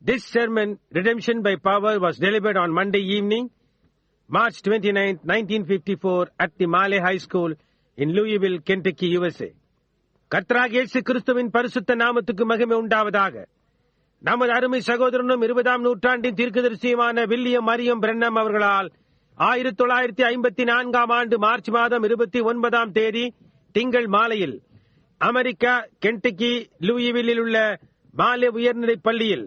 This sermon, Redemption by Power, was delivered on Monday evening, March 29, 1954, at the Male High School in Louisville, Kentucky, USA. கர்த்தராகிய இயேசு கிறிஸ்துவின் பரிசுத்த நாமத்துக்கு மகிமை உண்டாவதாக. நமது அருமை சகோதரனும் 20ஆம் நூற்றாண்டின் தீர்க்கதரிசியுமான வில்லியம் மரியம் பிரென்னம் அவர்களால் 1954ஆம் ஆண்டு மார்ச் மாதம் 29ஆம் தேதி திங்கள் மாலையில் அமெரிக்கா கென்டக்கி லூயிவில்லில் உள்ள மாலே உயர்நிலைப் பள்ளியில்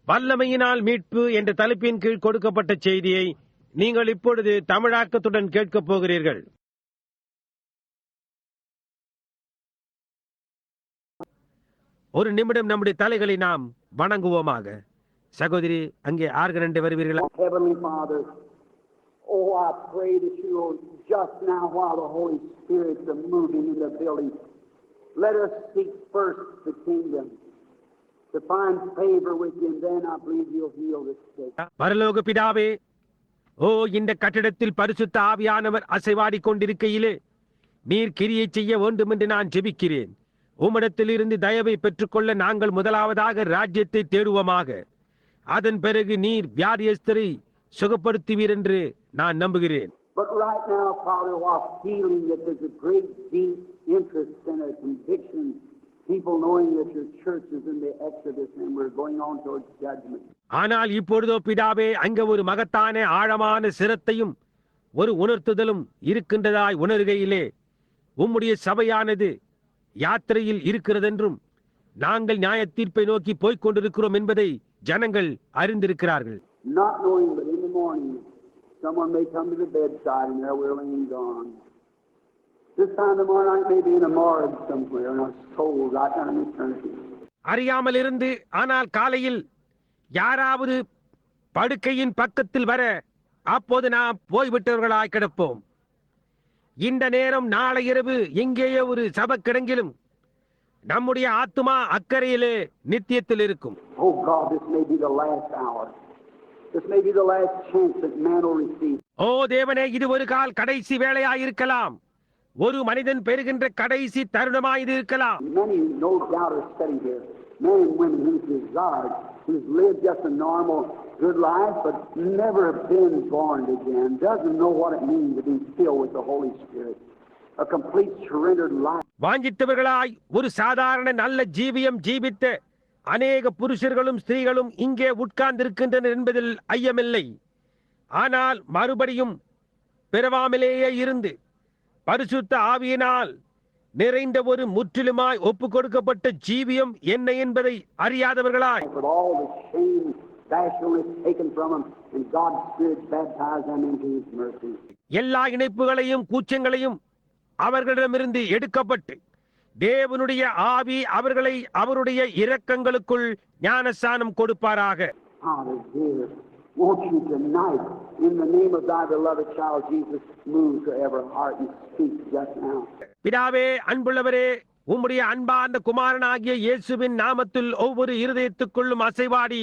வல்லமையினால் மீட்பு என்ற தலைப்பின் கீழ் கொடுக்கப்பட்ட செய்தியை நீங்கள் இப்பொழுது தமிழாக்கத்துடன் கேட்கப் போகிறீர்கள். ஒரு நிமிடம் நம்முடைய தலைகளை நாம் வணங்குவோமாக. சகோதரி, அங்கே ஆர்கனண்டை வருவீர்களா? Heavenly Father, oh, I pray that you will just now, while the Holy Spirit's moving in the building, let us seek first the kingdom, to find favor with you, and then I believe you'll heal this sick. பரலோக பிதாவே, ஓ, இந்த கட்டிடத்தில் பரிசுத்த ஆவியானவர் அசைவாடிக் கொண்டிருக்கையிலே நீர் கிரியை செய்ய வேண்டும் என்று நான் ஜெபிக்கிறேன். உம்மிடத்திலிருந்து தயவை பெற்றுக்கொள்ள நாங்கள் முதலாவதாக ராஜ்யத்தை தேடுவோமாக. அதன் பிறகு நீர் வியாதியஸ்தரை சுகப்படுத்துவீர் என்று நான் நம்புகிறேன். But right now, Father, while feeling that there's a great deep interest and a conviction, people knowing that your church is in the Exodus and we're going on towards judgment. ஆனால் இப்பொழுதோ பிதாவே, அங்கே ஒரு மகத்தான ஆழமான சிரத்தையும் ஒரு உணர்த்துதலும் இருக்கின்றதாய் உணர்கையிலே உம்முடைய சபையானது யாத்திரையில் இருக்கிறதென்றும் நாங்கள் நியாய தீர்ப்பை நோக்கி போய்க் கொண்டிருக்கிறோம் என்பதை ஜனங்கள் அறிந்திருக்கிறார்கள். Not knowing, but in the morning, someone may come to the bedside and they're willing and gone. This time tomorrow night may be in a morgue somewhere, in a soul right down in eternity. அறியாமல் இருந்து, ஆனால் காலையில் யாராவது படுக்கையின் பக்கத்தில் வர, அப்போது நாம் போய்விட்டவர்களாய் கிடப்போம். இந்த நேரம் நாளை இரவு எங்கேயோ ஒரு சபக்கிடங்கிலும் நம்முடைய ஆத்துமா அக்கறையிலே நித்தியத்தில் இருக்கும். Oh God, this may be the last hour. This may be the last chance that man will receive. ஓ தேவனே, இது ஒரு கால் கடைசி வேளையாயிருக்கலாம். ஒரு மனிதன் பெறுகின்ற கடைசி தருணமாய் இது இருக்கலாம். Many, no doubt, are sitting here. Men and women who's desired, who's lived just a normal, good life, but never been born again, doesn't know what it means to be filled with the Holy Spirit. A complete surrendered life. வாஞ்சித்தவர்களாய் ஒரு சாதாரண நல்ல ஜீவியம் ஜீவித்த அநேக புருஷர்களும் ஸ்திரீகளும் இங்கே உட்கார்ந்திருக்கின்றனர் என்பதில் ஐயமில்லை. ஆனால் மறுபடியும் பிறவாமலேயே இருந்து பரிசுத்த ஆவியினால் நிறைந்த ஒரு முற்றிலுமாய் ஒப்பு கொடுக்கப்பட்ட ஜீவியம் என்ன என்பதை அறியாதவர்களாய் எல்லா இணைப்புகளையும் கூச்சங்களையும் அவர்களிடமிருந்து எடுக்கப்பட்டு தேவனுடைய ஆவி அவர்களை அவருடைய இரக்கங்களுக்குள் ஞானஸ்நானம் கொடுப்பாராக. Won't you tonight, in the name of thy beloved child Jesus, move to every heart and speak just now. பிதாவே, அன்புள்ளவரே, உம்முடைய அன்பார்ந்த குமாரனாகிய இயேசுவின் நாமத்தில் ஒவ்வொரு இருதயத்துக்குள்ளும் அசைவாடி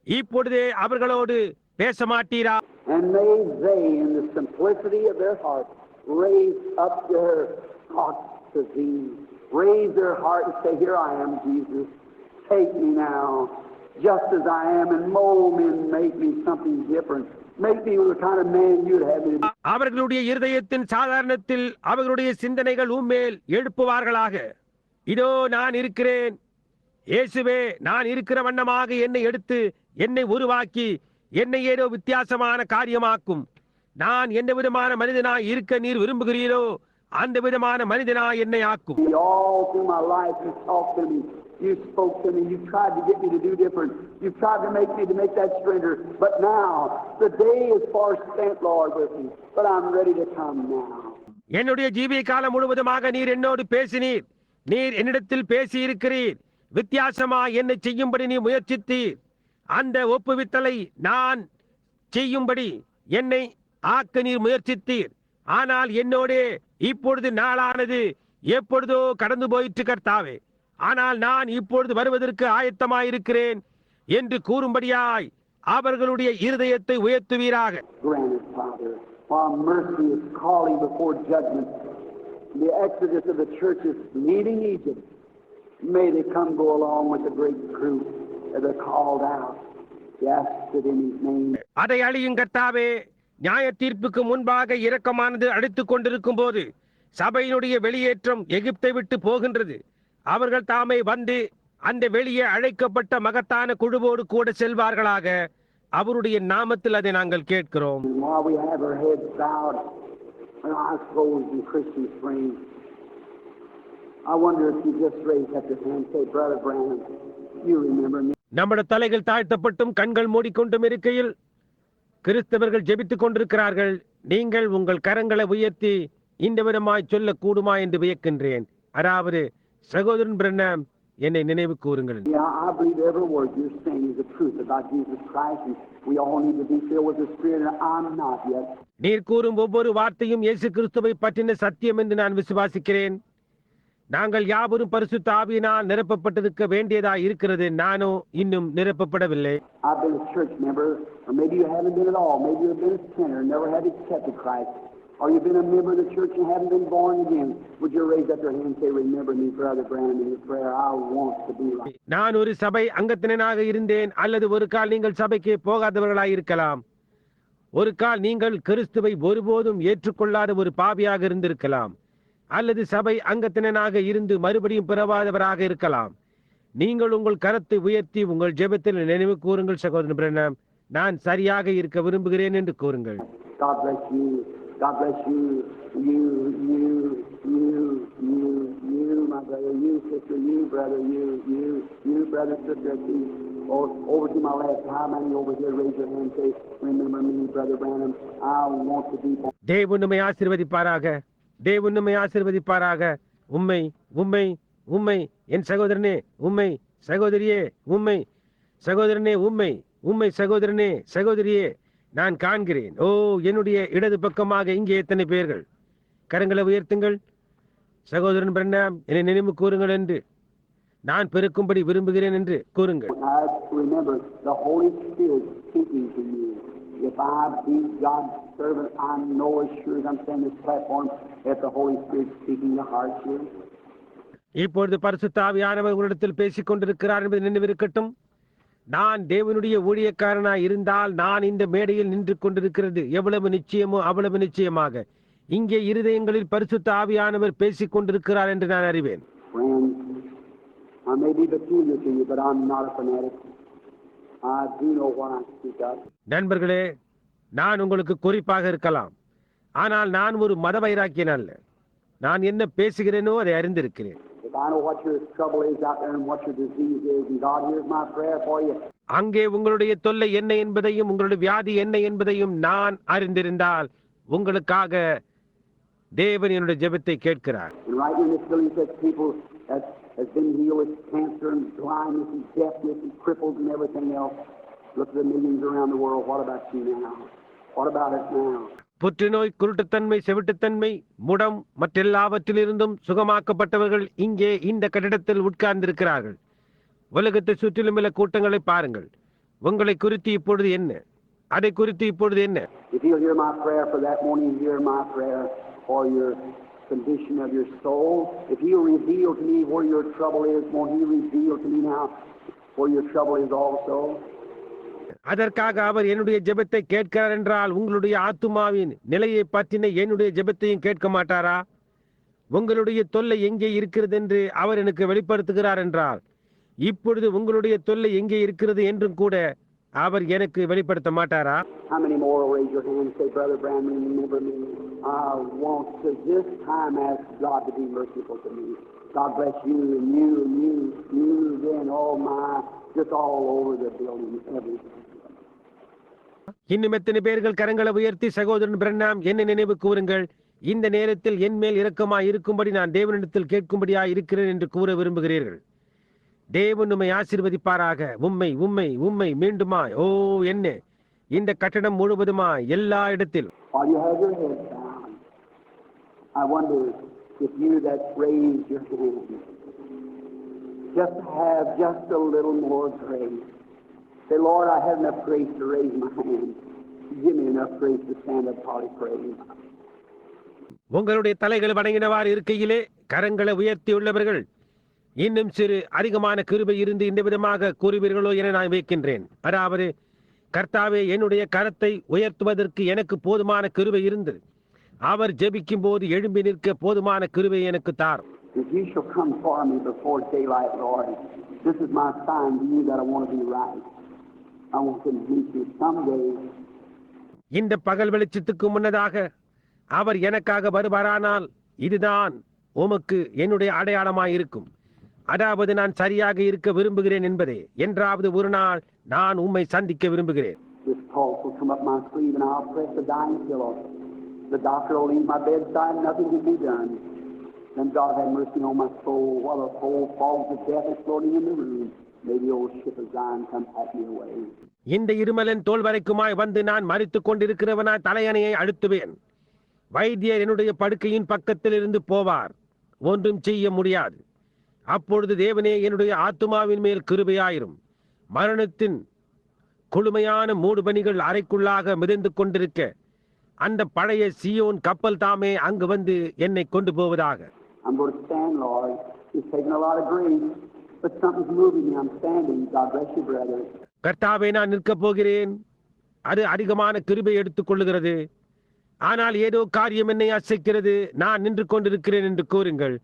இப்பொழுதே அவர்களோடு பேச மாட்டீரா? And may they, in the simplicity of their heart, raise up their thoughts to thee. Raise their heart and say, here I am, Jesus. Take me now. Just as I am, and mold me and make me something different. Make me the kind of man you'd have me. அவர்களுடைய இருதயத்தின் சாதாரணத்தில் அவர்களுடைய சிந்தனைகள் உம்மேல் எழுப்புவார்களாக. இதோ நான் இருக்கிறேன் இயேசுவே, நான் இருக்கிற வண்ணமாக என்னை எடுத்து என்னை உருவாக்கி என்னை ஏதோ வித்தியாசமான காரியமாக்கும். நான் எந்த விதமான மனிதனாய் இருக்க நீர் விரும்புகிறீரோ அந்த விதமான மனிதனாய் என்னை ஆக்கும். All through my life you talked to me. You spoke to me. You tried to get me to do different. You tried to make that surrender. But now, the day is far spent, Lord, with me. But I'm ready to come now. என்னுடைய ஜீவிய காலம் முழுவதுமாக நீர் என்னோடு பேசினீர். நீர் என்னிடத்தில் பேசி இருக்கிறீர். வித்தியாசமா என்னை செய்யும்படி நீ முயற்சித்தீர். அந்த ஒப்புவித்தலை நான் செய்யும்படி என்னை ஆக்க நீர் முயற்சித்தீர். ஆனால் என்னோடே இப்பொழுது நாளானது எப்பொழுதோ கடந்து போயிற்று கர்த்தாவே. ஆனால் நான் இப்பொழுது வருவதற்கு ஆயத்தமாயிருக்கிறேன் என்று கூறும்படியாய் அவர்களுடைய இருதயத்தை உயர்த்துவீராக. While mercy is calling before judgment, the exodus of the churches leaving Egypt, may they come go along with the great crew they're called out. Yes, it in His name. அதை அழியும் கர்த்தாவே. நியாய தீர்ப்புக்கு முன்பாக இரக்கமானது அடித்துக் கொண்டிருக்கும் போது சபையினுடைய வெளியேற்றம் எகிப்தை விட்டு போகின்றது. அவர்கள் தாமே வந்து அந்த வெளியே அழைக்கப்பட்ட மகத்தான குழுவோடு கூட செல்வார்களாக. அவருடைய நாமத்தில் அதை நாங்கள் கேட்கிறோம். And while we have our heads bowed and eyes closed in Christian Spring, I wonder if you just raise up your hand and say, Brother Branham, you remember me. நம்முடைய தலைகள் தாழ்த்தப்பட்டும் கண்கள் மூடிக்கொண்டும் இருக்கையில் கிறிஸ்தவர்கள் ஜெபித்துக் கொண்டிருக்கிறார்கள். நீங்கள் உங்கள் கரங்களை உயர்த்தி இந்த விதமாய் சொல்ல கூடுமா என்று வியக்கின்றேன். அதாவது, சகோதரன் பிரண்ணாம், என்னை நினைவு கூறுங்கள். Yeah, I believe every word you're saying is the truth about Jesus Christ, and we all need to be filled with the Spirit, and I'm not yet. நீர் கூறும் ஒவ்வொரு வார்த்தையும் இயேசு கிறிஸ்துவை பற்றின சத்தியம் என்று நான் விசுவாசிக்கிறேன். நாங்கள் யாவரும் பரிசுத்த ஆவியினால் நிரப்பப்பட்டிருக்க வேண்டியதா இருக்கிறது. நானோ இன்னும் நிரப்பப்படவில்லை. I've been a church member, or maybe you haven't been at all. Maybe you've been a sinner, never had accepted Christ. Or you've been a member of the church and haven't been born again. Would you raise up your hand and say, remember me, Brother Branham, in your prayer? I want to be like. நான் ஒரு சபை அங்கத்தினனாக இருந்தேன், அல்லது ஒரு கால் நீங்கள் சபைக்கு போகாதவர்களாய் இருக்கலாம். ஒரு கால் நீங்கள் கிறிஸ்துவை ஒருபோதும் ஏற்றுக்கொள்ளாத ஒரு பாவியாக இருந்திருக்கலாம், அல்லது சபை அங்கத்தினனாக இருந்து மறுபடியும் பிறவாதவராக இருக்கலாம். நீங்கள் உங்கள் கரத்தை உயர்த்தி உங்கள் ஜெபத்தில் நினைவு கூறுங்கள், சகோதரன் பிரண்ணாம், நான் சரியாக இருக்க விரும்புகிறேன் என்று கூறுங்கள். God bless you. God bless you. You, my brother. You, sister. You, brother. You, brother, sister. Over to my left. How many over here? Raise your hand and say, remember me, Brother Branham. I want to be born. தேவன் நம்மை ஆசீர்வதிப்பாராக. தேவன் நம்மை ஆசீர்வதிப்பாராக. உம்மை உம்மை உம்மை என் சகோதரனே, உம்மை சகோதரியே, உம்மை சகோதரனே, உம்மை உம்மை சகோதரனே, சகோதரியே நான் காண்கிறேன். ஓ, என்னுடைய இடது பக்கமாக இங்கே எத்தனை பேர்கள். கரங்களை உயர்த்துங்கள். சகோதரன் பிரண்ணாம், என்னை நினைவு கூறுங்கள் என்று நான் பெருக்கும்படி விரும்புகிறேன் என்று கூறுங்கள். I remember the Holy Spirit speaking to you. If I be God's servant, I know as sure as I'm standing this platform that the Holy Spirit speaking to hearts here. இப்பொழுது பரிசுத்த ஆவியானவர் உங்களிடத்தில் பேசிக் கொண்டிருக்கிறார் என்பது நினைவிருக்கட்டும். நான் தேவனுடைய ஊழியக்காரனாய் இருந்தால் நான் இந்த மேடையில் நின்று கொண்டிருக்கிறது எவ்வளவு நிச்சயமோ அவ்வளவு நிச்சயமாக இங்கே இருதயங்களில் பரிசுத்த ஆவியானவர் பேசிக் கொண்டிருக்கிறார் என்று நான் அறிவேன். Friends, I may be peculiar to you, but I'm not a fanatic. I do know what I speak of. நண்பர்களே, நான் உங்களுக்கு குறிப்பாக இருக்கலாம், ஆனால் நான் ஒரு மத வைராக்கியன் அல்ல. நான் என்ன பேசுகிறேனோ அதை அறிந்திருக்கிறேன். If I know what your trouble is out there and what your disease is, and God hears my prayer for you. அங்கே உங்களுடைய தொல்லை என்ன என்பதையும் உங்களுடைய வியாதி என்ன என்பதையும் நான் அறிந்திருந்தால் உங்களுக்காக தேவன் என்னுடைய ஜெபத்தை கேட்கிறார். And right in this building says people that has been healed with cancer and blindness and deafness and cripples and everything else. Look at the millions around the world. What about you now? What about us now? புற்றுநோய், குருட்டுத்தன்மை, செவிட்டுத்தன்மை, முடம் மற்றெல்லாவற்றிலிருந்தும் சுகமாக்கப்பட்டவர்கள் இங்கே இந்த கட்டிடத்தில் உட்கார்ந்திருக்கிறார்கள். உலகத்தை சுற்றிலும் உள்ள கூட்டங்களை பாருங்கள். உங்களை குறித்து இப்பொழுது என்ன, அதை குறித்து இப்பொழுது என்ன? If you'll hear my prayer for that morning, hear my prayer for your condition of your soul. If He'll reveal to me where your trouble is, won't He reveal to me now where your trouble is also? அதற்காக அவர் என்னுடைய ஜெபத்தை கேட்கிறார் என்றால் உங்களுடைய ஆத்துமாவின் நிலையை பற்றின என்னுடைய ஜெபத்தையும் கேட்க மாட்டாரா? உங்களுடைய தொல்லை எங்கே இருக்கிறது என்று அவர் எனக்கு வெளிப்படுத்துகிறார் என்றால் இப்பொழுது உங்களுடைய தொல்லை எங்கே இருக்கிறது என்றும் கூட அவர் எனக்கு வெளிப்படுத்த மாட்டாரா? How many more will raise your hand and say, Brother Branham, remember me? I want to this time ask God to be merciful to me. God bless you and you and you again, oh my, just all over the building, everything. இன்னும் எத்தனை பேர்கள் கரங்களை உயர்த்தி சகோதரன் பிரண்ணாம் என்னை நினைவு கூறுங்கள், இந்த நேரத்தில் என் மேல் இரக்கமாய் இருக்கும்படி நான் தேவனிடத்தில் கேட்கும்படியாய் இருக்கிறேன் என்று கூற விரும்புகிறீர்கள். தேவன் உம்மை ஆசீர்வதிப்பாராக. உம்மை உம்மை உம்மை மீண்டுமாய், ஓ என்ன, இந்த கட்டடம் முழுவதுமாய் எல்லா இடத்திலும். While you have your head down, I wonder if you that raised your hand just have just a little more grace. Say, Lord, I have enough grace to raise my hand. Give me enough grace to stand up and praise. உங்களுடைய தலைகள் வணங்கினவாறு இருக்கையிலே கரங்களை உயர்த்தி உள்ளவர்கள் இன்னும் சிறு அதிகமான கிருபை இருந்து இந்த விதமாக கூறுவீர்களோ என நான் வைக்கின்றேன். அதாவது, கர்த்தாவே, என்னுடைய கரத்தை உயர்த்துவதற்கு எனக்கு போதுமான கிருபை இருந்து அவர் ஜெபிக்கும் போது எழும்பி நிற்க போதுமான கிருபை எனக்கு தார். If you shall come for me before daylight, Lord, this is my sign to you that I want to be right. I want to meet you someday. இந்த பகல் வெளிச்சத்துக்கு முன்னதாக அவர் எனக்காக வருவாரானால் இதுதான் உமக்கு என்னுடைய அடையாளமாயிருக்கும். அதாவது, நான் சரியாக இருக்க விரும்புகிறேன் என்பதே. என்றாவது ஒரு நாள் நான் உம்மை சந்திக்க விரும்புகிறேன். This pulse will come up my sleeve and I'll press the dying pillow. The doctor will leave my bedside, nothing can be done. Then God have mercy on my soul while the whole fog of death is floating in the room. May the old ship of Zion come pack me away. இந்த இருமலன் தோல் வரைக்குமாய் வந்து நான் மரித்துக் கொண்டிருக்கிறவனாய் தலையணையை அழுத்துவேன். வைத்தியர் என்னுடைய படுக்கையின் பக்கத்தில் இருந்து போவார், ஒன்றும் செய்ய முடியாது. அப்பொழுது தேவனே, என்னுடைய ஆத்துமாவின் மேல் கிருபையாயிரும். மரணத்தின் குளுமையான மூடுபனிகள் அறைக்குள்ளாக மிதந்து கொண்டிருக்க அந்த பழைய சீயோன் கப்பல் தாமே அங்கு வந்து என்னை கொண்டு போவதாக. I'm going to stand, Lord. It's taking a lot of grace, but something's moving me. I'm standing. God bless you, brother. கர்த்தாவே, நான் நிற்கப் போகிறேன். அது அதிகமான கிருபை எடுத்துக் கொள்ளுகிறது. ஆனால் ஏதோ காரியம் என்னை அசைக்கிறது. நான் நின்று கொண்டிருக்கிறேன் என்று கூறுங்கள்.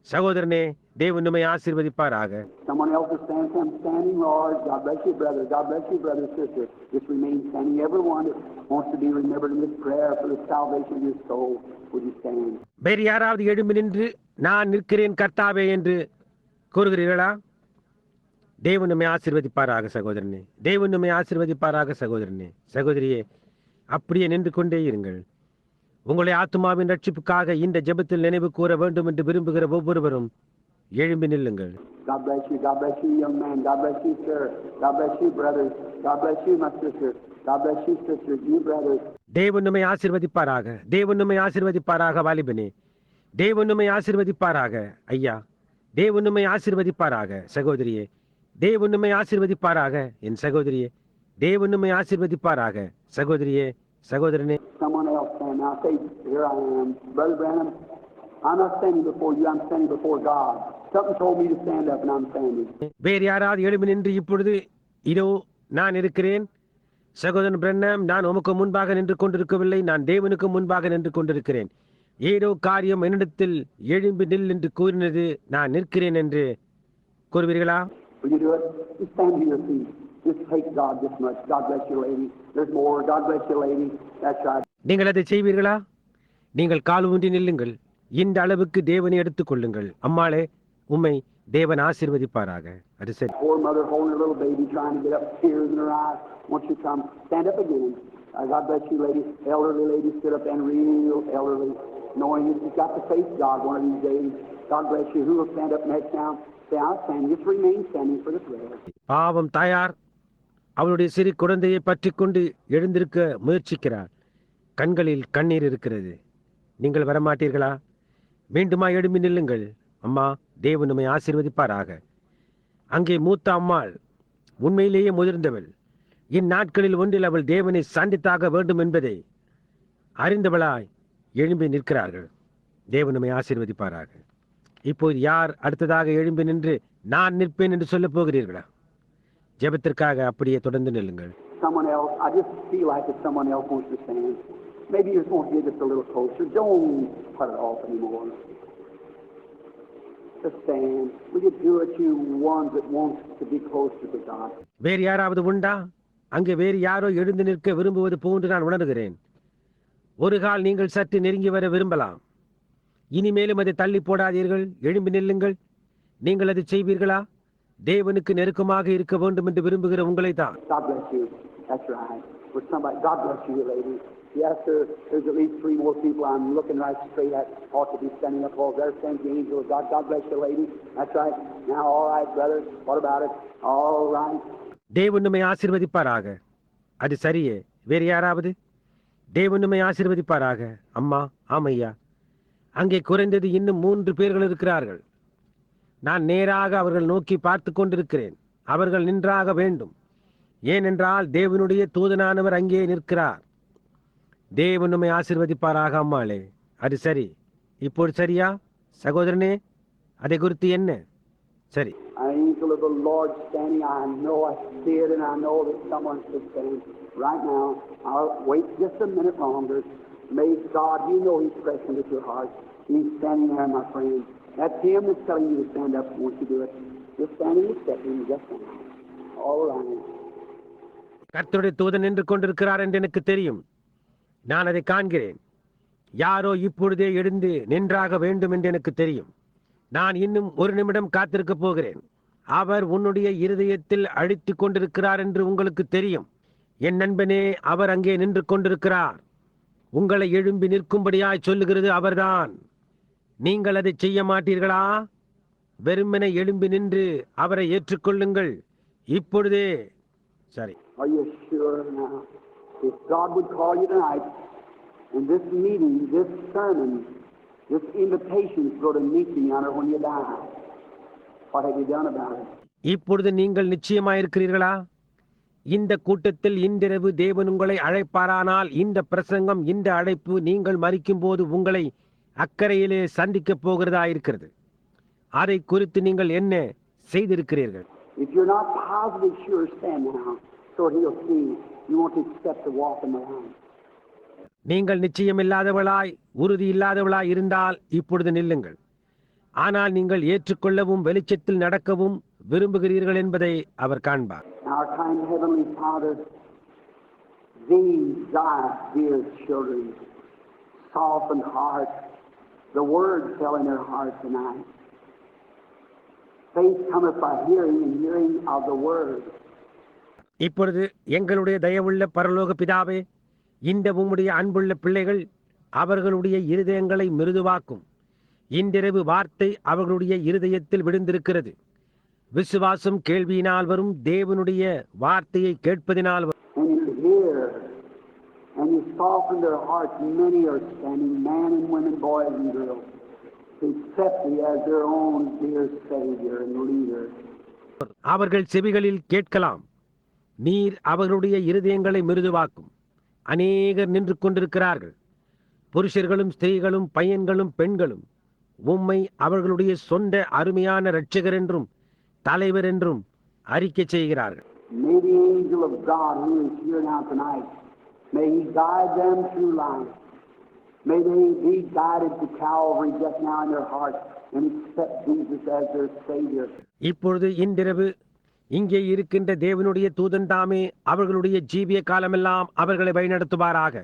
சகோதரனே, தேவன் உம்மை ஆசீர்வதிப்பாராக. Someone else is standing. I'm standing, Lord. God bless you, brother. God bless you, brother, sister. Just remain standing. Everyone that wants to be remembered in this prayer for the salvation of your soul, would you stand? வேறு யாராவது எழும்பி நின்று நான் நிற்கிறேன் கர்த்தாவே என்று கூறுகிறீர்களா? தேவன் உம்மை ஆசீர்வதிப்பாராக சகோதரனே. தேவன் உம்மை ஆசீர்வதிப்பாராக சகோதரனே. சகோதரியே, அப்படியே நின்று கொண்டே இருங்கள். உங்களுடைய ஆத்துமாவின் ரட்சிப்புக்காக இந்த ஜெபத்தில் நினைவு கூற வேண்டும் என்று விரும்புகிற ஒவ்வொருவரும் எழும்பி நில்லுங்கள். God bless you. God bless you, young man. God bless you, sir. God bless you, brothers. God bless you, my sister. God bless you, sisters. You brothers. தேவன் உம்மை ஆசீர்வதிப்பாராக. தேவன் உம்மை ஆசீர்வதிப்பாராக வாலிபனே. தேவன் உம்மை ஆசீர்வதிப்பாராக ஐயா. தேவன் உம்மை ஆசீர்வதிப்பாராக சகோதரியே. தேவன் உம்மை ஆசீர்வதிப்பாராக என் சகோதரியே. தேவன் உம்மை ஆசீர்வதிப்பாராக சகோதரியே, சகோதரனே. Someone else stand now. Say, here I am. Brother Branham, I'm not standing before you. I'm standing before God. Something told me to stand up and I'm standing. வேறு யாராவது எழும்பி நின்று இப்பொழுது இதோ நான் இருக்கிறேன். சகோதரன் பிரண்ணம், நான் உமக்கு முன்பாக நின்று கொண்டிருக்கவில்லை. நான் தேவனுக்கு முன்பாக நின்று கொண்டிருக்கிறேன். ஏதோ காரியம் என்னிடத்தில் எழும்பி நில் என்று கூறினது. நான் நிற்கிறேன் என்று கூறுவீர்களா? Will you do it? Just stand to your feet. Just take God this much. God bless you, lady. There's more. God bless you, lady. That's right. நீங்கள் அதை செய்வீர்களா? நீங்கள் கால் ஊன்றி நில்லுங்கள். இந்த அளவுக்கு தேவனை எடுத்துக் கொள்ளுங்கள். அம்மாளே, உம்மை தேவன் ஆசீர்வதிப்பாராக. அது சரி. Poor mother holding her little baby, trying to get up, tears in her eyes. Once you come, stand up again. God bless you, lady. Elderly lady, stood up and real elderly, knowing you've got to face God one of these days. God bless you. Who will stand up next now? Say, I'll stand. Just remain standing for the prayer. பாவம் தாயார் அவளுடைய சிறு குழந்தையை பற்றி கொண்டு எழுந்திருக்க முயற்சிக்கிறார். கண்களில் கண்ணீர் இருக்கிறது. நீங்கள் வரமாட்டீர்களா? மீண்டுமா எழும்பி நில்லுங்கள். அம்மா, தேவன் உம்மை ஆசீர்வதிப்பாராக. அங்கே மூத்த அம்மாள் உண்மையிலேயே முதிர்ந்தவள். இந்நாட்களில் ஒன்றில் அவள் தேவனை சந்தித்தாக வேண்டும் என்பதை அறிந்தவளாய் எழும்பி நிற்கிறார்கள். தேவன் உம்மை ஆசீர்வதிப்பாராக. இப்போது யார் அடுத்ததாக எழும்பி நின்று நான் நிற்பேன் என்று சொல்லப் போகிறீர்களா? ஜெபத்திற்காக அப்படியே தொடர்ந்து நில்லுங்கள். Someone else, I just feel like if someone else wants to stand, maybe you just want to get just a little closer. Don't put it off anymore. Just stand. Will you do it, you ones that want to be closer to God? வேறு யாராவது உண்டா? அங்கே வேறு யாரோ எழுந்து நிற்க விரும்புவது போன்று நான் உணர்கிறேன். ஒரு கால் நீங்கள் சற்று நெருங்கி வர விரும்பலாம். இனிமேலும் அதை தள்ளி போடாதீர்கள். எழும்பி நில்லுங்கள். நீங்கள் அதை செய்வீர்களா? தேவனுக்கு நெருக்கமாக இருக்க வேண்டும் என்று விரும்புகிற உங்களை தான். God bless you. That's right. With somebody. God bless you, lady. Yes, sir. There's at least 3 more people I'm looking right straight at. Ought to be standing up. Oh, there stands the angel of God. God bless you, lady. That's right. Now, all right, brother. What about it? All right. தேவன் உம்மை ஆசீர்வதிப்பாராக. அது சரியே. வேறு யாராவது? தேவன் உம்மை ஆசீர்வதிப்பாராக. அம்மா, ஆமையா. அங்கே குறைந்தது இன்னும் 3 பேர்கள் இருக்கிறார்கள். நான் நேராக அவர்கள் நோக்கி பார்த்து கொண்டிருக்கிறேன். அவர்கள் நின்றாக வேண்டும். ஏனென்றால் தேவனுடைய தூதனானவர் அங்கே நிற்கிறார். தேவன் உம்மை ஆசீர்வதிப்பாராக. அம்மாளே, அது சரி. இப்போது சரியா? சகோதரனே, அதை குறித்து என்ன? சரி, An angel of the Lord standing. I know I see it, and I know that someone should stand right now. I'll wait just a minute longer. May God, you know He's pressing at your heart. He's standing there, my friend. That's Him that's telling you to stand up once you do it. Just standing and stepping, just now. All right. கர்த்தருடைய தூதன் நின்று கொண்டிருக்கிறார் என்று எனக்கு தெரியும். நான் அதை காண்கிறேன். யாரோ இப்பொழுதே எழுந்து நின்றாக வேண்டும் என்று எனக்கு தெரியும். நான் இன்னும் ஒரு நிமிடம் காத்திருக்கப் போகிறேன். அவர் உன்னுடைய இருதயத்தில் அழித்துக் கொண்டிருக்கிறார் என்று உங்களுக்கு தெரியும். என் நண்பனே, அவர் அங்கே நின்று கொண்டிருக்கிறார். உங்களை எழும்பி நிற்கும்படியாய் சொல்லுகிறது அவர்தான். நீங்கள் அதை செய்ய மாட்டீர்களா? வெறுமனே எழும்பி நின்று அவரை ஏற்றுக்கொள்ளுங்கள் இப்பொழுதே. சரி, Are you sure now? If God would call you tonight, and this meeting, this sermon, this invitation is going to meet me on her when you die, what have you done about it? இப்பொழுது நீங்கள் நிச்சயமாயிருக்கிறீர்களா? இந்த கூட்டத்தில் இன்றிரவு தேவன் உங்களை அழைப்பாரானால் இந்த பிரசங்கம், இந்த அழைப்பு நீங்கள் மரிக்கும் போது உங்களை அக்கறையிலே சந்திக்கப் போகிறதா இருக்கிறது. அதை குறித்து நீங்கள் என்ன செய்திருக்கிறீர்கள்? If you're not positive sure, stand now, so He'll see you want to accept the walk in the line. நீங்கள் நிச்சயமில்லாதவளாய், உறுதி இல்லாதவளாய் இருந்தால் இப்பொழுது நில்லுங்கள். ஆனால் நீங்கள் ஏற்றுக்கொள்ளவும் வெளிச்சத்தில் நடக்கவும் விரும்புகிறீர்கள் என்பதை அவர் காண்பார். Our kind Heavenly Father, these thy dear children, softened heart, the word fell in their heart tonight. Faith cometh by hearing, and hearing of the word. இப்பொழுது எங்களுடைய தயவுள்ள பரலோக பிதாவே, இந்த உம்முடைய அன்புள்ள பிள்ளைகள் அவர்களுடைய இருதயங்களை மிருதுவாக்கும். இன்றிரவு வார்த்தை அவர்களுடைய இருதயத்தில் விழுந்திருக்கிறது. விசுவாசம் கேள்வியினால் வரும், தேவனுடைய வார்த்தையை கேட்பதினால் வரும். And you hear, and you soften their hearts. Many are standing, men and women, boys and girls, to accept Thee as their own dear Savior and leader. அவர்கள் செவிகளில் கேட்கலாம். நீர் அவர்களுடைய இருதயங்களை மிருதுவாக்கும். அநேகர் நின்று கொண்டிருக்கிறார்கள். புருஷர்களும் ஸ்திரீகளும் பையன்களும் பெண்களும் உம்மை அவர்களுடைய சொந்த அருமையான இரட்சகர் என்றும் தலைவர் என்றும் அறிக்கை செய்கிறார்கள். May the angel of God who is here now tonight, may He guide them through life. May they be guided to Calvary just now in their heart and accept Jesus as their Savior. இப்பொழுது இன்றிரவு இங்கே இருக்கின்ற தேவனுடைய தூதன் தாமே அவர்களுடைய ஜீவிய காலமெல்லாம் அவர்களை வழிநடத்துவாராக.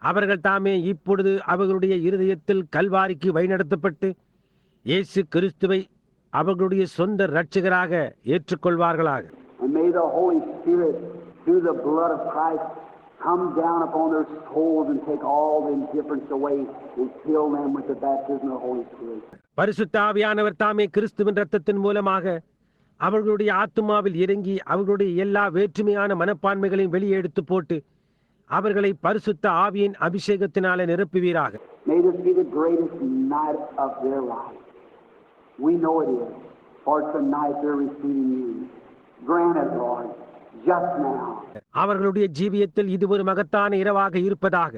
அவர்கள் தாமே இப்பொழுது அவர்களுடைய இருதயத்தில் கல்வாரிக்கு வழிநடத்தப்பட்டு இயேசு கிறிஸ்துவை அவர்களுடைய சொந்த இரட்சகராக ஏற்றுக்கொள்வார்களாக. And may the Holy Spirit, through the blood of Christ, come down upon their souls and take all the indifference away and fill them with the baptism of the Holy Spirit. பரிசுத்த ஆவியானவர் தாமே கிறிஸ்துவின் இரத்தத்தின் மூலமாக அவர்களுடைய ஆத்துமாவில் இறங்கி அவர்களுடைய எல்லா வேற்றுமையான மனப்பான்மைகளையும் வெளியே எடுத்து போட்டு அவர்களை பரிசுத்த ஆவியின் அபிஷேகத்தினாலே நிரப்புவீராக. May this be the greatest night of their life. We know it is, for tonight they're receiving you. Grant it, Lord, just now. அவர்களுடைய ஜீவியத்தில் இது ஒரு மகத்தான இரவாக இருப்பதாக.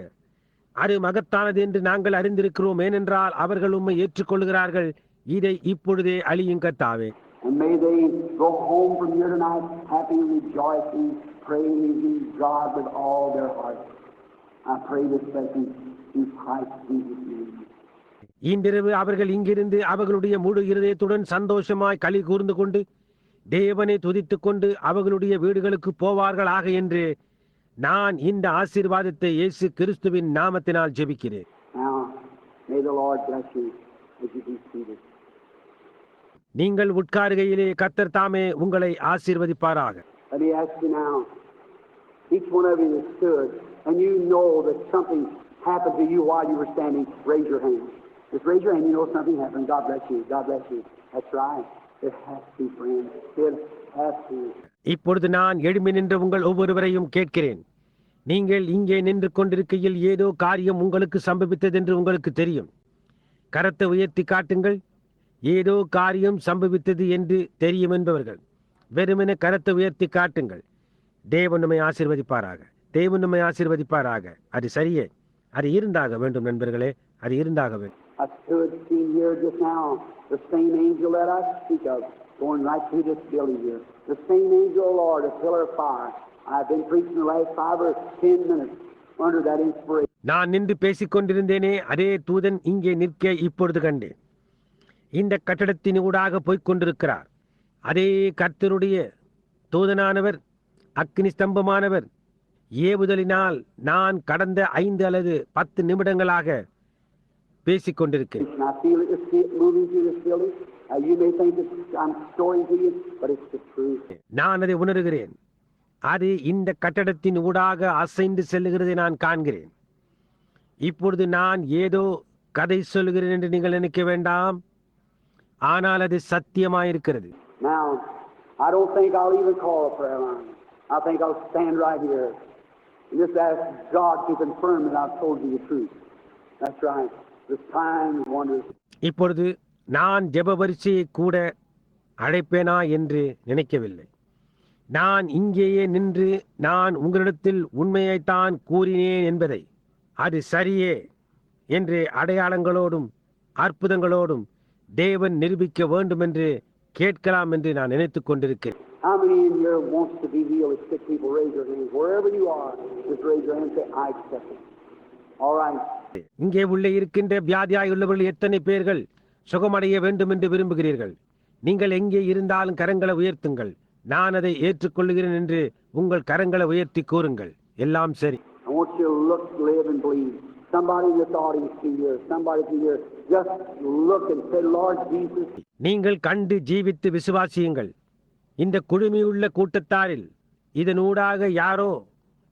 அது மகத்தானது என்று நாங்கள் அறிந்திருக்கிறோம். ஏனென்றால் அவர்கள் உம்மை ஏற்றுக்கொள்கிறார்கள். இதை இப்பொழுதே அழியும் கர்த்தாவே. And may they go home from here tonight happy, rejoicing, praising God with all their heart. I pray this blessing in Christ Jesus' name. இன்றிரவு அவர்கள் இங்கிருந்து அவர்களுடைய முழு இருதயத்துடன் சந்தோஷமாய் களி கூர்ந்து கொண்டு தேவனை துதித்துக் கொண்டு அவர்களுடைய வீடுகளுக்கு போவார்களாக என்று நான் இந்த ஆசீர்வாதத்தை இயேசு கிறிஸ்துவின் நாமத்தினால் ஜெபிக்கிறேன். Now, may the Lord bless you as you be seated. நீங்கள் உட்காருகையிலே கர்த்தர் தாமே உங்களை ஆசீர்வதிப்பாராக. Let me ask you now, each one of you that stood, and you know that something happened to you while you were standing, raise your hand. Just raise your hand, you know something happened. God bless you. God bless you. That's right. It has to, friends. It has to. இப்பொழுது நான் எழும்பி நின்ற உங்கள் ஒவ்வொருவரையும் கேட்கிறேன். நீங்கள் இங்கே நின்று கொண்டிருக்கையில் ஏதோ காரியம் உங்களுக்கு சம்பவித்தது என்று உங்களுக்கு தெரியும். கரத்தை உயர்த்தி காட்டுங்கள். ஏதோ காரியம் சம்பவித்தது என்று தெரியும் என்பவர்கள் வெறுமனே கரத்தை உயர்த்தி காட்டுங்கள். தேவன் நம்மை ஆசீர்வதிப்பாராக. தேவன் நம்மை ஆசீர்வதிப்பாராக. அது சரியே, அது இருந்தாக வேண்டும் நண்பர்களே, அது இருந்தாக வேண்டும். I stood seen here just now The same angel that I speak of, going right through this building here. The same angel, Lord, a pillar of fire. I've been preaching the last 5 or 10 minutes under that inspiration. நான் நின்று பேசிக் கொண்டிருந்தேனே, அதே தூதன் இங்கே நிற்க இப்பொழுது கண்டேன். இந்த கட்டடத்தின் ஊடாக போய்க் கொண்டிருக்கிறார். அதே கர்த்தருடைய தூதனானவர், அக்கினி ஸ்தம்பமானவர் ஏவுதலினால் நான் கடந்த 5 அல்லது 10 நிமிடங்களாக பேசிக் கொண்டிருக்கிறேன். I feel it moving through this building. You may think that I'm storing to you, but it's the truth. நான் அதை உணர்கிறேன். அது இந்த கட்டடத்தின் ஊடாக அசைந்து செல்லுகிறதை நான் காண்கிறேன். இப்பொழுது நான் ஏதோ கதை சொல்கிறேன் என்று நீங்கள் நினைக்க வேண்டாம், ஆனால் அது சத்தியமாயிருக்கிறது. Now, I don't think I'll even call a prayer line. I think I'll stand right here and just ask God to confirm that I've told you the truth. That's right. The signs, wonders. இப்பொழுது நான் ஜெப வரிசையை கூட அழைப்பேனா என்று நினைக்கவில்லை. நான் இங்கேயே நின்று நான் உங்களிடத்தில் உண்மையைத்தான் கூறினேன் என்பதை, அது சரியே என்று அடையாளங்களோடும் அற்புதங்களோடும் தேவன் நிரூபிக்க வேண்டும் என்று கேட்கலாம் என்று நான் நினைத்துக் கொண்டிருக்கிறேன். How many in here wants to be healed? If sick people, raise your hands. Wherever you are, just raise your hand and say, I accept it. All right. இங்கே உள்ளே இருக்கின்ற வியாதியாய் உள்ளவர்கள் எத்தனை பேர்கள் சுகமடைய வேண்டும் என்று விரும்புகிறீர்கள்? நீங்கள் எங்கே இருந்தாலும் கரங்களை உயர்த்துங்கள். நான் அதை ஏற்றுக்கொள்கிறேன் என்று உங்கள் கரங்களை உயர்த்தி கூறுங்கள். எல்லாம் சரி. I want you to look, live, and believe. Somebody in this audience to here, somebody to here, just look and say, Lord Jesus. நீங்கள் கண்டு ஜீவித்து விசுவாசியுங்கள். இந்த குழுமியுள்ள கூட்டத்தாரில் இதனூடாக யாரோ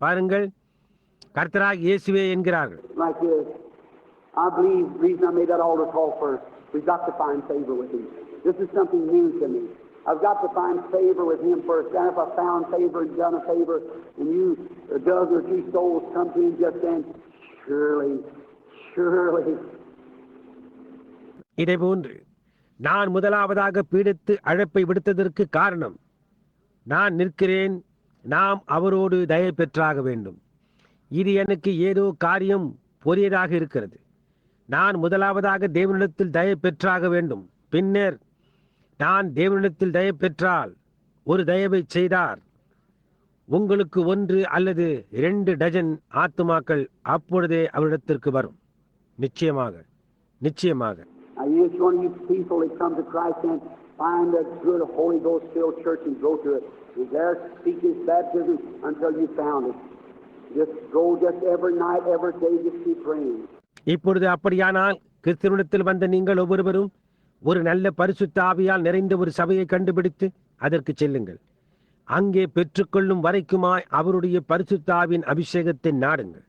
பாருங்கள், கர்த்தராகிய இயேசுவே என்கிறார்கள். Like this. I believe the reason I made that altar call first, we've got to find favor with him. This is something new to me. I've got to find favor with him first. And if I found favor and done a favor, and you, a dozen or 2 souls come to him just then, surely. இதேபோன்று நான் முதலாவதாக பீடித்து அழைப்பை விடுத்ததற்கு காரணம், நான் நிற்கிறேன், நாம் அவரோடு தயை பெற்றாக வேண்டும். இது எனக்கு ஏதோ காரியம் பொரியதாக இருக்கிறது. நான் முதலாவதாக தேவனிடத்தில் தயை பெற்றாக வேண்டும். பின்னர் நான் தேவனிடத்தில் தயை பெற்றால், ஒரு தயவை செய்தார், உங்களுக்கு 1 அல்லது 2 டஜன் ஆத்துமாக்கள் அப்பொழுதே அவரிடத்திற்கு வரும். நிச்சயமாக நிச்சயமாக. Now, each one of you people that come to Christ and find a good Holy Ghost filled church and go to it. And there seek his baptism until you found it. Just go just every night, every day, just keep praying. இப்பொழுது அப்படியானால் கிறிஸ்துவிடத்தில் வந்த நீங்கள் ஒவ்வொருவரும் ஒரு நல்ல பரிசுத்த ஆவியால் நிறைந்த ஒரு சபையை கண்டுபிடித்து அதற்கு செல்லுங்கள். அங்கே பெற்றுக்கொள்ளும் வரைக்குமாய் அவருடைய பரிசுத்த ஆவியின் அபிஷேகத்தை நாடுங்கள்.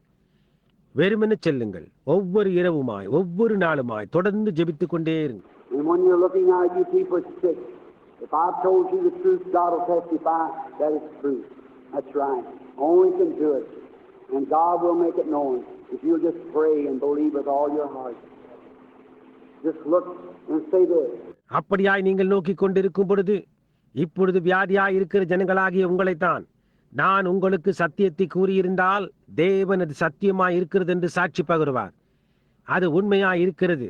வெறுமென செல்லுங்கள். ஒவ்வொரு இரவுமாய் ஒவ்வொரு நாளுமாய் தொடர்ந்து ஜெபித்துக் கொண்டே இருங்கள். And when you're looking out, you people are sick. If I've told you the truth, God will testify that it's true. That's right. Only can do it. And God will make it known if you'll just pray and believe with all your heart. Just look and say this. அப்படியாய் நீங்கள் நோக்கிக் கொண்டிருக்கும் பொழுது, இப்பொழுது வியாதியாய் இருக்கிற ஜனங்களாகிய உங்களைத்தான் நான் உங்களுக்கு சத்தியத்தை கூறியிருந்தால், தேவன் அது சத்தியமாய் இருக்கிறது என்று சாட்சி பகருவார். அது உண்மையாய் இருக்கிறது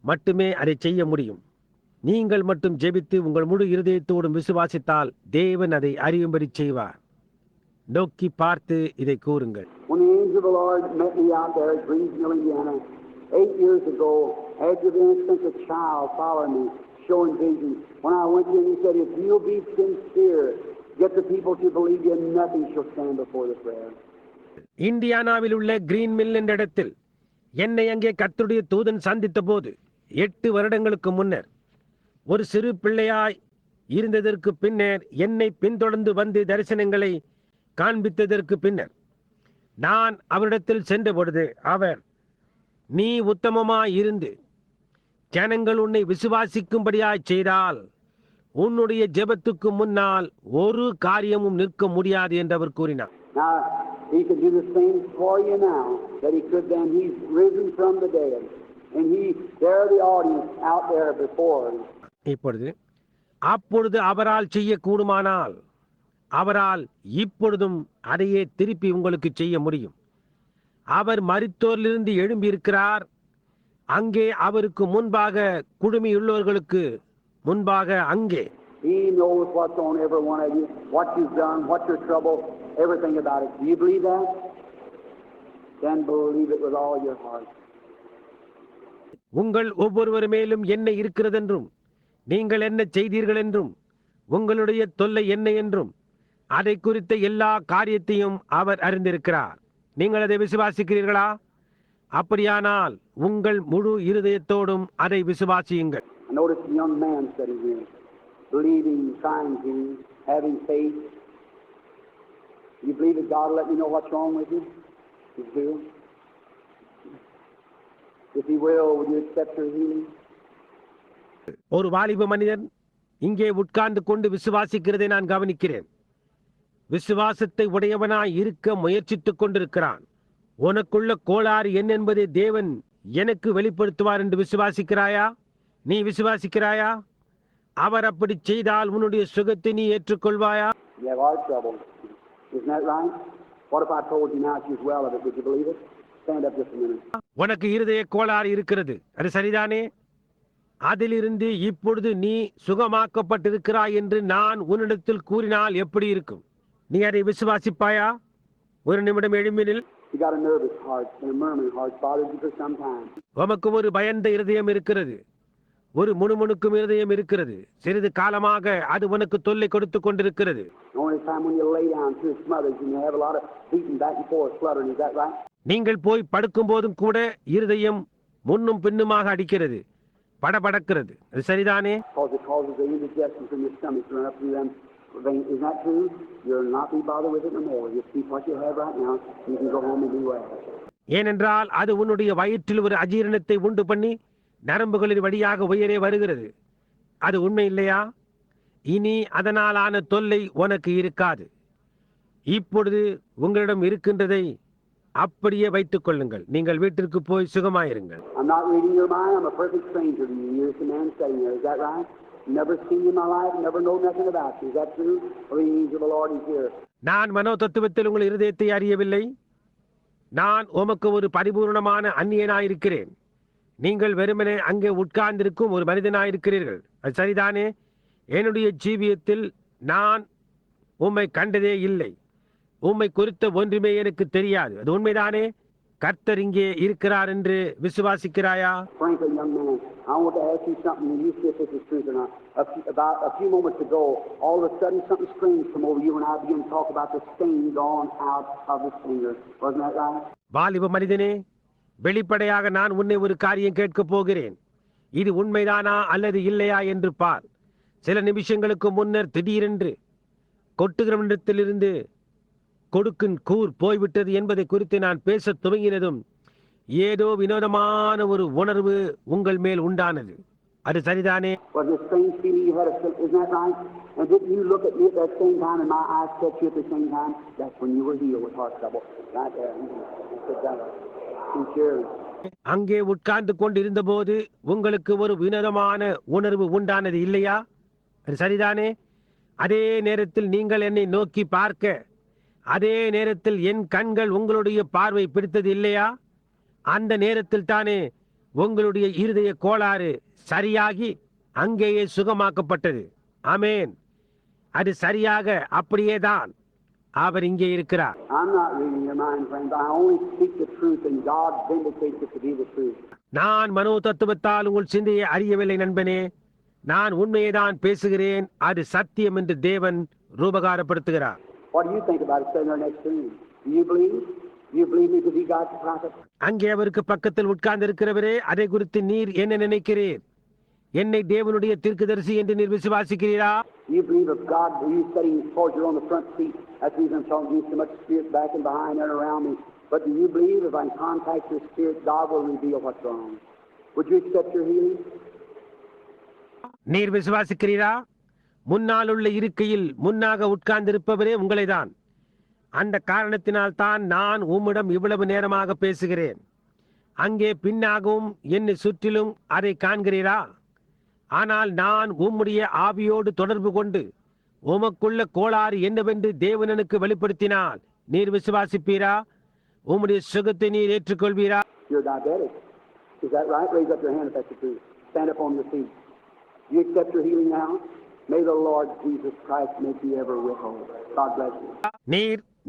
மட்டுமே அதை செய்ய முடியும். நீங்கள் மட்டும் ஜெபித்து உங்கள் முழு இருதயத்தோடும் விசுவாசித்தால் தேவன் அதை அறியும்படி செய்வார். நோக்கி பார்த்து இதை கூறுங்கள். When the angel of the Lord met me out there at Greensville, Indiana, 8 years ago, after the innocent a child followed me, showing visions. When I went to him, he said, if you'll be sincere, get the people to believe you, nothing shall stand before the prayer. இந்தியானாவில் உள்ள green mill என்ற இடத்தில் என்னை அங்கே கர்த்தருடைய தூதன் சந்தித்த போது, 8 வருடங்களுக்கு முன்னர், ஒரு சிறு பிள்ளையாய் இருந்ததற்கு பின்னர் என்னை பின்தொடர்ந்து வந்து தரிசனங்களை காண்பித்ததற்கு பின்னர் நான் அவரிடத்தில் சென்ற பொழுது, அவர், நீ உத்தமமாய் இருந்து ஜனங்கள் உன்னை விசுவாசிக்கும்படியாய் செய்தால் உன்னுடைய ஜெபத்துக்கு முன்னால் ஒரு காரியமும் நிற்க முடியாது என்று அவர் கூறினார். Now, he can do the same for you now that he could then. He's risen from the dead. And there the audience out there before him. இப்பொழுது அப்பொழுது அவரால் செய்யக்கூடுமானால் அவரால் இப்பொழுதும் அதையே திருப்பி உங்களுக்கு செய்ய முடியும். அவர் மரித்தோரிலிருந்து எழும்பி இருக்கிறார். அங்கே அவருக்கு முன்பாக குடுமியுள்ளவர்களுக்கு முன்பாக அங்கே He knows what's on every one of you, what you've done, what your trouble, everything about it. Do you believe that? Then believe it with all your heart. உங்கள் ஒவ்வொருவர் மேலும் என்ன இருக்கிறதென்றும் நீங்கள் என்ன செய்தீர்கள் என்றும் உங்களுடைய தொல்லை என்ன என்றும் அதை குறித்த எல்லா காரியத்தையும் அவர் அறிந்திருக்கிறார். நீங்கள் அதை விசுவாசிக்கிறீர்களா? அப்படியானால் உங்கள் முழு இருதயத்தோடும் அதை விசுவாசியுங்கள். I noticed a young man sitting here, believing, trying to, having faith. You believe that God will let me know what's wrong with you? You do? If He will you accept your healing? ஒரு வாலிப மனிதன் இங்கே உட்கார்ந்து கொண்டு விசுவாசிக்கிறதை நான் கவனிக்கிறேன். விசுவாசத்தை உடையவனாய் இருக்க முயற்சித்துக் கொண்டிருக்கிறான். உனக்குள்ள கோளாறு என்ன என்பதை தேவன் எனக்கு வெளிப்படுத்துவார் என்று விசுவாசிக்கிறாயா? நீ விசுவாசிக்கிறாயா? அவர் அப்படி செய்தால் உன்னுடைய சுகத்தை நீ ஏற்றுக்கொள்வாயா? You have heart trouble. Isn't that right? What if I told you now she's well of it? Would you believe it? Stand up just a minute. உனக்கு இருதய கோளாறு இருக்கிறது, அது சரிதானே? அதிலிருந்து இப்பொழுது நீ சுகமாக்கப்பட்டிருக்கிறாய் என்று நான் உன்னிடத்தில் கூறினால் எப்படி இருக்கும்? நீ அதை விசுவாசிப்பாயா? ஒரு நிமிடம் எழும்பினில். You got a nervous heart and a murmuring heart, bothered you for some time. உமக்கு ஒரு பயந்த இருதயம் இருக்கிறது, ஒரு முணுமுணுக்கும் இருதயம் இருக்கிறது. சிறிது காலமாக அது உனக்கு தொல்லை கொடுத்து கொண்டிருக்கிறது. The only time when you lay down to it smothers and you have a lot of beating back and forth, fluttering, is that right? நீங்கள் போய் படுக்கும் போதும் கூட இருதயம் முன்னும் பின்னுமாக அடிக்கிறது, படபடக்கிறது. அது சரிதானே? Because it causes the indigestion from your stomach to run up through them veins. Is that true? You'll not be bothered with it no more. You keep what you have right now. You can go home and do well. ஏனென்றால் அது உன்னுடைய வயிற்றில் ஒரு அஜீரணத்தை உண்டு பண்ணி நரம்புகளின் வழியாக உயரே வருகிறது. அது உண்மை இல்லையா? இனி அதனாலான தொல்லை உனக்கு இருக்காது. இப்பொழுது உங்களிடம் இருக்கின்றதை அப்படியே வைத்துக் கொள்ளுங்கள். நீங்கள் வீட்டிற்கு போய் சுகமாயிருங்கள். I'm not reading your mind. I'm a perfect stranger to you. You're the man sitting there. Is that right? Never seen you in my life. Never know nothing about you. Is that true? Or the angel of the Lord is here? நான் மனோ தத்துவத்தில் உங்கள் இருதயத்தை அறியவில்லை. நான் உமக்கு ஒரு பரிபூர்ணமான அந்நியனாயிருக்கிறேன். நீங்கள் வெறுமனே அங்கே உட்கார்ந்திருக்கும் ஒரு மனிதனாயிருக்கிறீர்கள். அது சரிதானே? என்னுடைய ஜீவியத்தில் நான் உம்மை கண்டதே இல்லை. உம்மை குறித்த ஒன்றுமே எனக்கு தெரியாது. அது உண்மைதானே? கர்த்தர் இங்கே இருக்கிறார் என்று விசுவாசிக்கிறாயா? Frankly, young man, I want to ask you something, and you see if this is truth or not. About a few moments ago, all of a sudden something strange come over you, and I began to talk about the stain gone out of his finger. Wasn't that right? வாலிப மனிதனே, வெளிப்படையாக நான் உன்னை ஒரு காரியம் கேட்கப் போகிறேன். இது உண்மைதானா அல்லது இல்லையா என்று பார். சில நிமிஷங்களுக்கு முன்னர் திடீரென்று கொட்டுகிறவனிடத்திலிருந்து கொடுக்கின் கூர் போய்விட்டது என்பதை குறித்து நான் பேசத் துவங்கினதும் ஏதோ வினோதமான ஒரு உணர்வு உங்கள் மேல் உண்டானது. அது சரிதானே? Was this strange feeling you had? Isn't that right? And didn't you look at me at that same time, and my eyes touched you at the same time? That's when you were healed with heart trouble. Right there. Sit down. Sincerely. அங்கே உட்கார்ந்து கொண்டிருந்த போது உங்களுக்கு ஒரு வினோதமான உணர்வு உண்டானது இல்லையா? அது சரிதானே? அதே நேரத்தில் நீங்கள் என்னை நோக்கி பார்க்க, அதே நேரத்தில் என் கண்கள் உங்களுடைய பார்வை பிடித்தது இல்லையா? அந்த நேரத்தில் தானே உங்களுடைய இருதய கோளாறு சரியாகி அங்கேயே சுகமாக்கப்பட்டது. ஆமென். அது சரியாக அப்படியேதான். அவர் இங்கே இருக்கிறார். I'm not reading your mind, friends. I only speak the truth, and God vindicates it to be the truth. நான் மனோ தத்துவத்தால் உங்கள் சிந்தையை அறியவில்லை நண்பனே. நான் உண்மையை தான் பேசுகிறேன். அது சத்தியம் என்று தேவன் ரூபகாரப்படுத்துகிறார். What do you think about it sitting there next to him? Do you believe? Do you believe me to be God's prophet? அங்கே அவருக்கு பக்கத்தில் உட்கார்ந்து இருக்கிறவரே, அதை குறித்து நீர் என்ன நினைக்கிறீர்? என்னை தேவனுடைய தீர்க்கதரிசி என்று நீர் விசுவாசிக்கிறீரா? You believe of God? Are you sitting towards you on the front seat? That's the reason I'm talking to you so much spirit back and behind and around me. But do you believe if I contact your spirit, God will reveal what's wrong? Would you accept your healing? நீர் விசுவாசிக்கிறீரா? முன்னால் உள்ள இருக்கையில் முன்னாக உட்கார்ந்திருப்பவரே உங்களைதான். அந்த காரணத்தினால் தான் நான் உம்மிடம் இவ்வளவு நேரமாக பேசுகிறேன். அங்கே பின்னாகவும் என்னை சுற்றிலும் அதை காண்கிறீரா? ஆனால் நான் உம்முடைய ஆவியோடு தொடர்பு கொண்டு உமக்குள்ள கோளாறு என்னவென்று தேவனனுக்கு வெளிப்படுத்தினால் நீர் விசுவாசிப்பீரா? உம்முடைய சுகத்தை நீர் ஏற்றுக்கொள்வீரா? You're diabetic. Is that right? Raise up your hand if that's the truth. Stand up on your feet. Do you accept your healing now? May the Lord Jesus Christ make you ever whole. God bless you.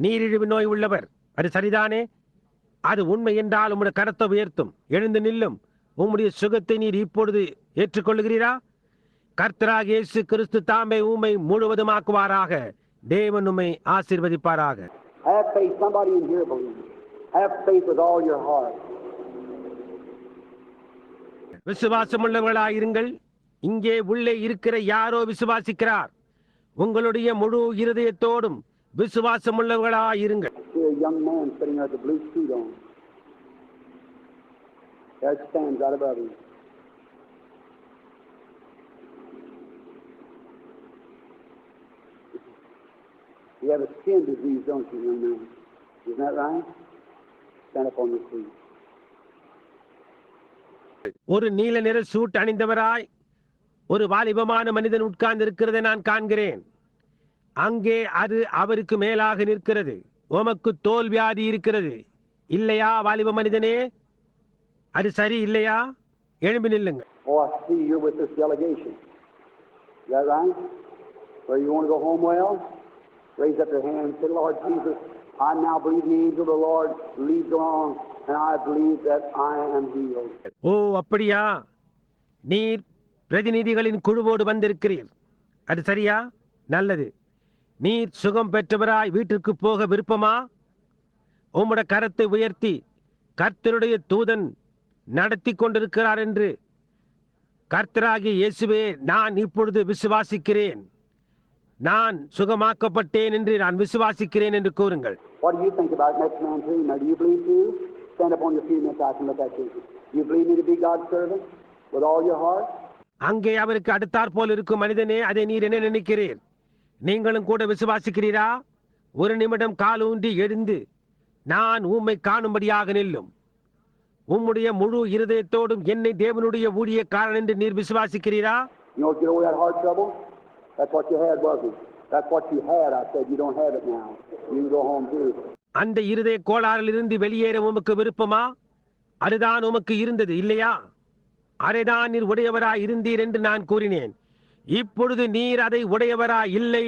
நீரிழிவு நோய் உள்ளவர், அது சரிதானே? அது உண்மை என்றால் உம்முடைய கரத்தை உயர்த்தும், எழுந்து நில்லும். உம்முடைய சுகத்தை நீர் இப்பொழுது ஏற்றுக்கொள்கிறீரா? கர்த்தராகிய இயேசு கிறிஸ்து தாமே உம்மை முழுவதுமாக்குவாராக. தேவன் உம்மை ஆசீர்வதிப்பாராக. Have faith. Somebody in here believes. Have faith with all your heart. விசுவாசமுள்ளவர்களாயிருங்கள். இங்கே உள்ளே இருக்கிற யாரோ விசுவாசிக்கிறார். உங்களுடைய முழு இருதயத்தோடும் விசுவாசமுள்ளவர்களாயிருங்கள். See a young man sitting there with a blue suit on. There it stands right above him. You have a skin disease, don't you, young man? Isn't that right? Stand up on your feet. ஒரு நீல நிற suit அணிந்தவராய் ஒரு வாலிபமான மனிதன் உட்கார்ந்து இருக்கிறதை நான் காண்கிறேன். அங்கே அது அவருக்கு மேலாக நிற்கிறது. உமக்கு தோல் வியாதி இருக்கிறது இல்லையா வாலிப மனிதனே? அது சரி இல்லையா? எழும்பி நில்லுங்க. Oh, I see you're with this delegation. Is that right? Where you want to go home well? Raise up your hand and say, Lord Jesus, I now believe the angel of the Lord leads along, and I believe that I am healed. ஓ அப்படியா? நீர் பிரதிநிதிகளின் குழுவோடு வந்திருக்கிறீர், அது சரியா? நல்லது. நீர் சுகம் பெற்றவராய் வீட்டிற்கு போக விருப்பமா? உம்முடைய கரத்தை உயர்த்தி கர்த்தருடைய தூதன் நடத்தி கொண்டிருக்கிறார் என்று கர்த்தராகிய இயேசுவே நான் இப்பொழுது விசுவாசிக்கிறேன், நான் சுகமாக்கப்பட்டேன் என்று நான் விசுவாசிக்கிறேன் என்று கூறுங்கள். What do you think about next man too? Now, do you believe too? Stand up on your feet and I can look at you. Do you believe me to be God's servant with all your heart? அங்கே அவருக்கு அடுத்தாற் போல் இருக்கும் மனிதனே, அதை நீர் என்ன நினைக்கிறீர்? நீங்களும் கூட விசுவாசிக்கிறீரா? ஒரு நிமிடம் கால் ஊன்றி எழுந்து நான் உம்மை காணும்படியாக நில்லும். உம்முடைய முழு இருதயத்தோடும் என்னை தேவனுடைய ஊழியக்காரன் என்று நீர் விசுவாசிக்கிறீரா? You know, get over that heart trouble? That's what you had, wasn't it? That's what you had. I said you don't have it now. You can go home too. அந்த இருதய கோளாறிலிருந்து வெளியேற உமக்கு விருப்பமா? அதுதான் உமக்கு இருந்தது இல்லையா? அதைதான் நீர் உடையவராய் இருந்தீர் என்று நான் கூறினேன். இப்பொழுது நீர் அதை உடையவராய் இல்லை.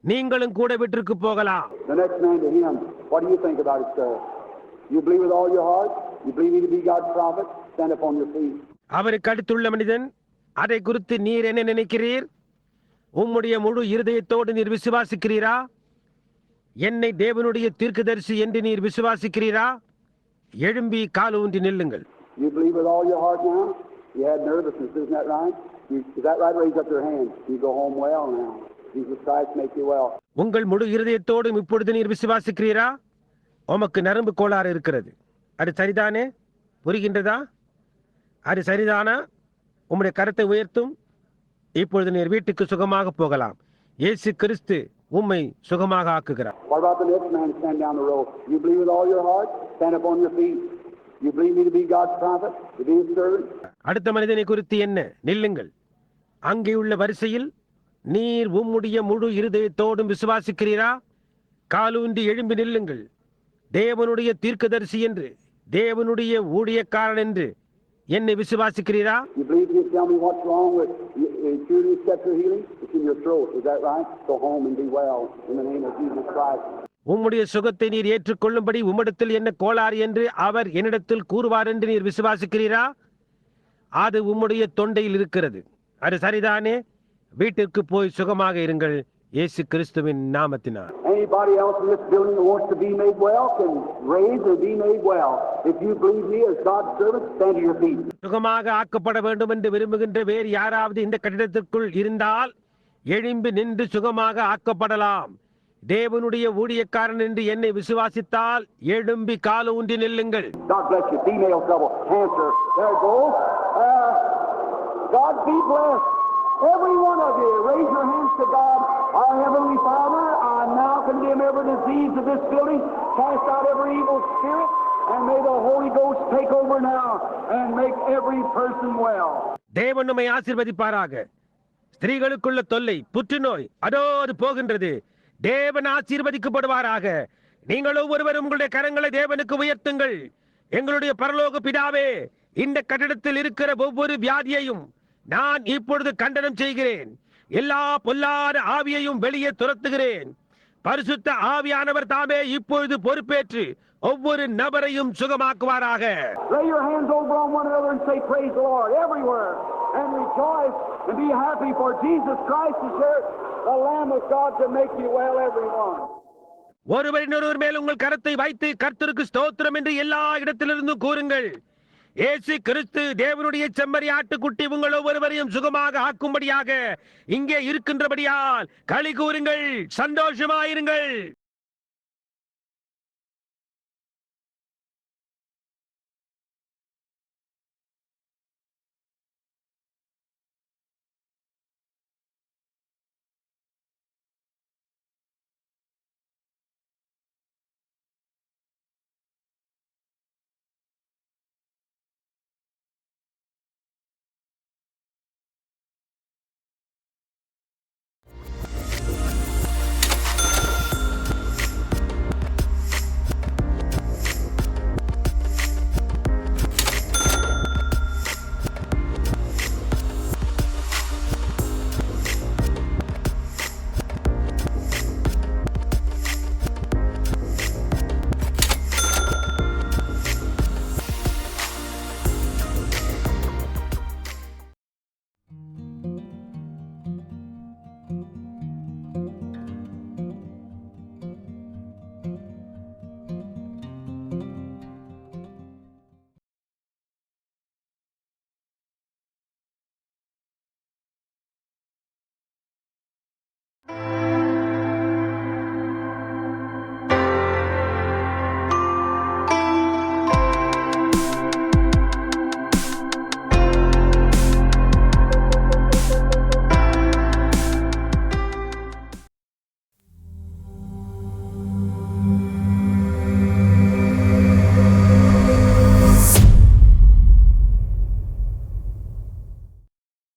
நீங்களும் கூட வீட்டிற்கு போகலாம். The next man to him, what do you think about it, sir? You believe with all your heart? You believe me to be God's prophet? Stand up on your feet. அவருக்கு அடுத்துள்ள மனிதன், அதை குறித்து நீர் என்ன நினைக்கிறீர்? உம்முடைய முழு இருதயத்தோடு நீர் விசுவாசிக்கிறீரா? என்னை தேவனுடைய தீர்க்கதரிசி என்று நீர் விசுவாசிக்கிறீரா? எழும்பி கால் ஊன்றி நில்லுங்கள். You believe with all your heart now? You had nervousness, isn't that right? Is that right? Raise up your hand. You go home well now. Jesus Christ make you well. உங்கள் முழு இருதயத்தோடும் இப்பொழுது நீர் விசுவாசிக்கிறீரா? உமக்கு நரம்பு கோளாறு இருக்கிறது, அது சரிதானே? புரிகின்றதா? அது சரிதானா? உம்முடைய கரத்தை உயர்த்தும். இப்பொழுது நீர் வீட்டுக்கு சுகமாக போகலாம். இயேசு கிறிஸ்து உம்மை சுகமாக ஆக்குகிறார். What about the next man stand down the road? You believe with all your heart? Stand up on your feet. You believe me to be God's prophet, to be his servant? அடுத்த மனிதனை குறித்து என்ன? நில்லுங்கள். அங்கே உள்ள வரிசையில் நீர் உம்முடைய முழு இருதயத்தோடும் விசுவாசிக்கிறீரா? காலூன்றி எழும்பி நில்லுங்கள். தேவனுடைய தீர்க்கதரிசி என்று, தேவனுடைய ஊழியக்காரன் என்று என்னை விசுவாசிக்கிறீரா? You believe you tell me what's wrong with you? You accept your healing? It's in your throat. Is that right? Go home and be well in the name of Jesus Christ. உம்முடைய சுகத்தை நீர் ஏற்றுக்கொள்ளும்படி உம்மிடத்தில் என்ன கோளாறு என்று அவர் என்னிடத்தில் கூறுவார் என்று நீர் விசுவாசிக்கிறீரா? அது உம்முடைய தொண்டையில் இருக்கிறது, அது சரிதானே? வீட்டிற்கு போய் சுகமாக இருங்கள், இயேசு கிறிஸ்துவின் நாமத்தினால். Anybody else in this building that wants to be made well can raise and be made well. If you believe me as God's servant, stand to your feet. சுகமாக ஆக்கப்பட வேண்டும் என்று விரும்புகின்ற வேறு யாராவது இந்த கட்டிடத்திற்குள் இருந்தால் எழும்பி நின்று சுகமாக ஆக்கப்படலாம். தேவனுடைய ஊழியக்காரன் என்று என்னை விசுவாசித்தால் எழும்பி கால் ஊன்றி நில்லுங்கள். God bless you. Female trouble, cancer. There it goes. God be blessed. Every one of you, raise your hands to God. Our Heavenly Father, I now condemn every disease of this building, cast out every evil spirit, and may the Holy Ghost take over now and make every person well. தேவன் நம்மை ஆசீர்வதிப்பாராக. ஸ்திரீகளுக்குள்ள தொல்லை, புற்றுநோய், அதோ அது போகின்றது. தேவன் ஆசீர்வதிக்கப்படுவாராக. நீங்கள் ஒவ்வொருவரும் உங்களுடைய கரங்களை தேவனுக்கு உயர்த்துங்கள். எங்களுடைய பரலோக பிதாவே, இந்த கட்டடத்தில் இருக்கிற ஒவ்வொரு வியாதியையும் நான் இப்பொழுது கண்டனம் செய்கிறேன். எல்லா பொல்லாத ஆவியையும் வெளியே துரத்துகிறேன். பரிசுத்த ஆவியானவர் தாமே இப்பொழுது பொறுப்பேற்று ஒவ்வொரு நபரையும் சுகமாக்குவாராக. Lay your hands over on one another and say, praise the Lord, everywhere. And rejoice and be happy, for Jesus Christ is here, the Lamb of God, to make you well, everyone. ஒருவர் மேல் உங்கள் கரத்தை வைத்து கர்த்தருக்கு ஸ்தோத்திரம் என்று எல்லா இடத்திலிருந்தும் கூறுங்கள். இயேசு கிறிஸ்து தேவனுடைய செம்மறி ஆட்டுக்குட்டி உங்கள் ஒவ்வொருவரையும் சுகமாக ஆக்கும்படியாக இங்கே இருக்கின்றபடியால் களி கூறுங்கள், சந்தோஷமாயிருங்கள்.